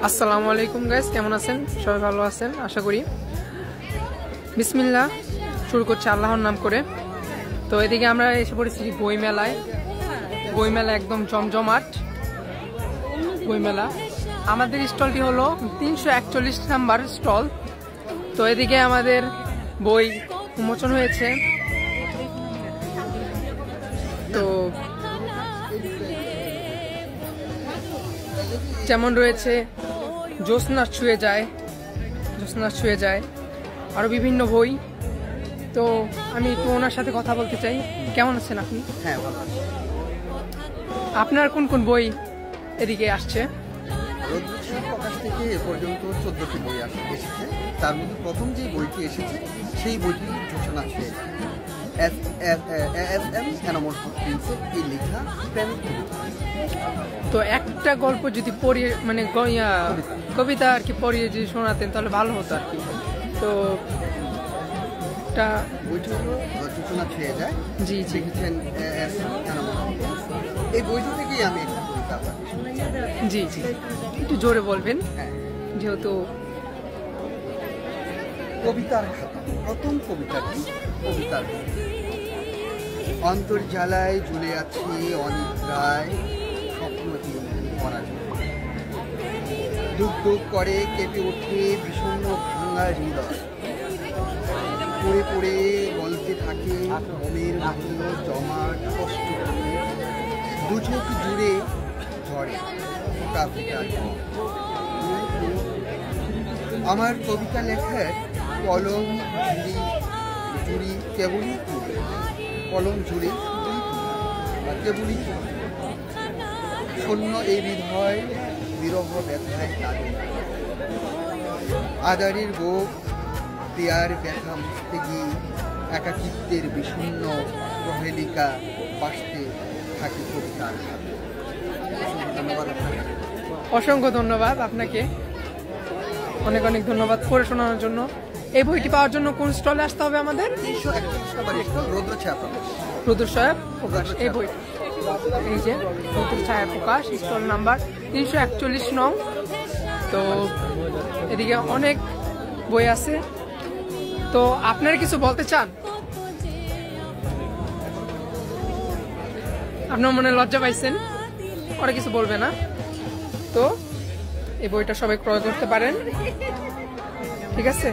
আসসালামু আলাইকুম গাইস, কেমন আছেন? সবাই ভালো আছেন আশা করি। বিসমিল্লাহ, শুরু করছি আল্লাহর নাম করে। তো এদিকে আমরা এসে পড়েছি বইমেলায়। বইমেলা একদম জমজমাট বইমেলা। আমাদের স্টলটি হলো 341 নাম্বার স্টল। তো এদিকে আমাদের বই উন্মোচন হয়েছে। তো যেমন রয়েছে জ্যোৎস্না ছুঁয়ে যায়, আরো বিভিন্ন বই। তো আমি একটু ওনার সাথে কথা বলতে চাই। কেমন আছেন আপনি? হ্যাঁ, ভালো আছি। আপনার কোন কোন বই এদিকে আসছে? রৌদ্রছায়া প্রকাশ থেকে এ পর্যন্ত 14টি বই এসেছে। তার মধ্যে প্রথম যে বইটি এসেছে সেই বইটি জ্যোৎস্না ছুঁয়ে যায়। এস.এম. এনামুল হক প্রিন্সের এই লেখা প্রেমের কবিতা। তো একটা গল্প যদি পড়িয়ে মানে কবিতা আর কি পড়িয়ে যদি শোনাতেন তাহলে ভালো হতো আর কি। তো বইটি হলো জ্যোৎস্না ছুঁয়ে যায়। জি জি, লিখেছেন এস.এম. এনামুল হক প্রিন্স। এই বইটি থেকেই আমি একটা কবিতা আপনাকে শুনেছি। জি জি, একটু জোরে বলবেন। হ্যাঁ, যেহেতু কবিতার খাতা। প্রথম কবিতাটি কবিতার অন্তর্জালায় ঝুলে আছে অনিদ্রায় স্বপ্নহীন পরাজয়। দুঃখ দুঃখ করে কেঁপে ওঠে বিষণ্ণ ভাঙা হৃদয়। পড়ে পড়ে বলতে থাকে মনের মতো জমাট কষ্ট করে। দু চোখ জুড়ে ঝরে ফোটা ফোটা জল। আমার কবিতা লেখার কলম জুড়ি কেবলই তুলে, কলম জুড়ে কেবলই শূন্য এই হৃদয় বিরহ ব্যথায় কাঁদে। আদারের বুক পেয়ার ব্যথা মুছতে গিয়ে একাকিত্বের বিষণ্ণ প্রহেলিকা বাসতে থাকে কবিতার হাতে। ধন্যবাদ আপনাকে। অসংখ্য ধন্যবাদ আপনাকে, অনেক অনেক ধন্যবাদ পড়ে শোনানোর জন্য। এই বইটি পাওয়ার জন্য কোন স্টলে আসতে হবে আমাদের? 341 নম্বর স্টল, রৌদ্রছায়া প্রকাশ। রৌদ্রছায়া প্রকাশ। এই বই, এই যে রৌদ্রছায়া প্রকাশ, স্টল নাম্বার 341 নং। তো এদিকে অনেক বই আছে। তো আপনারা কিছু বলতে চান? আপনার মনে লজ্জা পাইছেন, ওরা কিছু বলবে না। তো এই বইটা সবাই ক্রয় করতে পারেন, ঠিক আছে?